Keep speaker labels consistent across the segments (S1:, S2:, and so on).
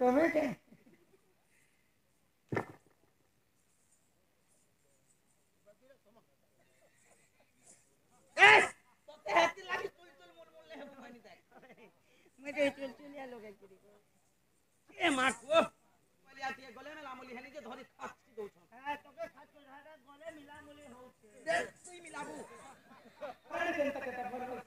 S1: तमे के
S2: ए तोते हेती लागी तुल मुल ले हेबु मानी देख
S1: मुझे चुलचुलिया लोग गिरी
S2: ए माको पलिया तिए गले में लामली हेनी जे धरी खाची दउ छ
S1: हां तोके खात को धागा गले मिला मुली होउछे
S2: दे तुई मिलाबू
S1: कोन जनता केटा बरबर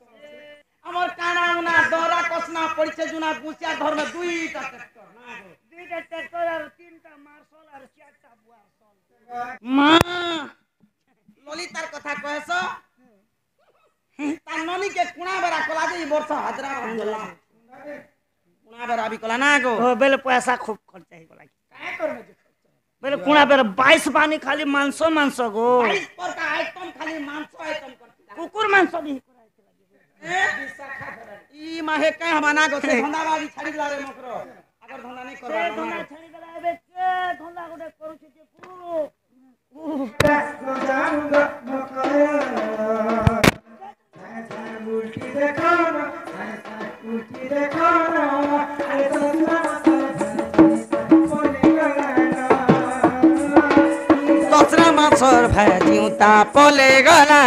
S2: हमर काना उना दरा कसना पड़िछे जुना गुसिया घर में दुईटा ट्रैक्टर ना गो
S1: दुईटा ट्रैक्टर और तीनटा मार्शल और चारटा बुआसल
S2: मां ललितार कथा कहस ता ननी के कुणा बेरा कला जे ई वर्ष हाजरा रंगला कुणा बेरा भी कला ना गो
S1: ओ बेले पैसा खूब खर्च है बोला
S2: काय करमे जे
S1: बेले कुणा बेरे 22 पानी खाली मांसो मांसो गो
S2: 22 पर का आइटम खाली मांस आइटम करती
S1: कुकुर मांसो भी
S2: ई माहे काय हमाना गो से धंधाबाजी छाड़ी दिला रे मकरो अगर धंधा नहीं करबा
S1: से धंधा छाड़ी गला एबे के धंधा गोटे करू छी के उल्टी देखो उल्टी देखो अरे
S2: दसरा मासर भाजिउ ता पले गला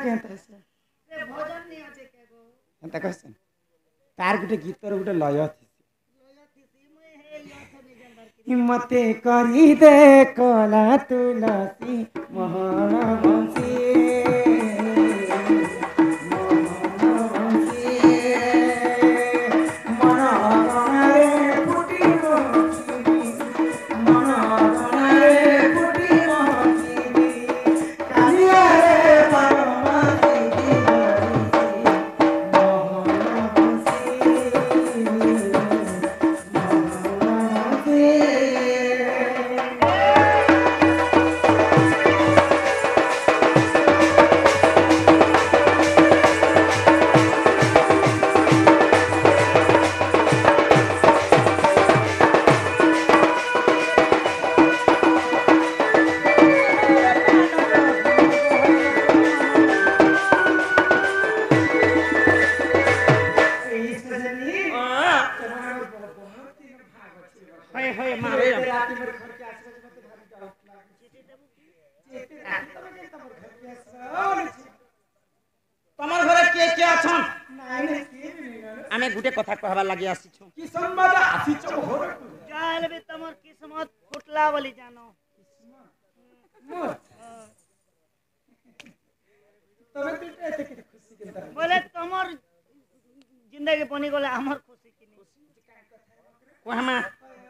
S2: କେନ୍ତା ହେସି
S1: ସେ ଭଜନ ନି ଅଛି କେ ଗो
S2: ଏନ୍ତା କହିସନ୍ ତାର ଗୋଟେ ଗୀତର ଗୋଟେ ଲୟ ଥିସି
S1: ଲୟ ଥିସି ମୁଇ ହେ ଲଥ ନି ଜନ୍ଦର କି
S2: हिम्मते करी दे कला तुलसी मोहन बंसी
S1: होय होय मारे
S2: तमर घरे के अछन आमे गुटे कथा कहबार लागि आसीछु कि संवाद आसीछु घर
S1: जाल भी तमर किस्मत फुटला बोली जानो
S2: तमे तुटे एते के खुशी केनता
S1: बोले तमर जिंदगी बनी गले हमर खुशी किनी
S2: कोहमा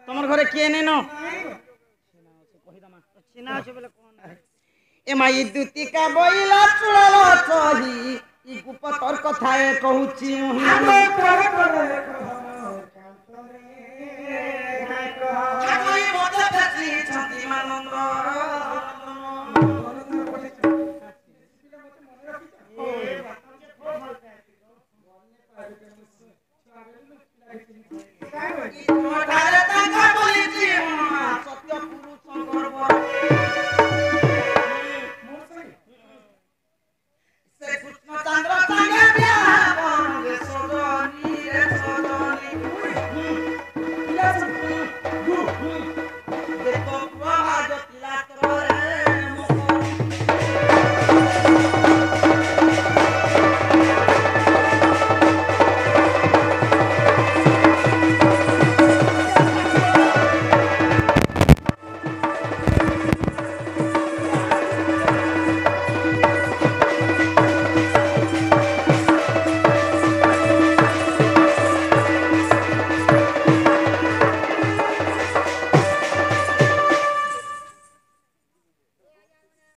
S2: तमर घरे के नै न
S1: चिना छ बोले कोन
S2: ए माई दुतिका बोइला चुड़ल चही ई गुपतर कथाए कहूची मुहि ठाकुरी मते छति छति मानंद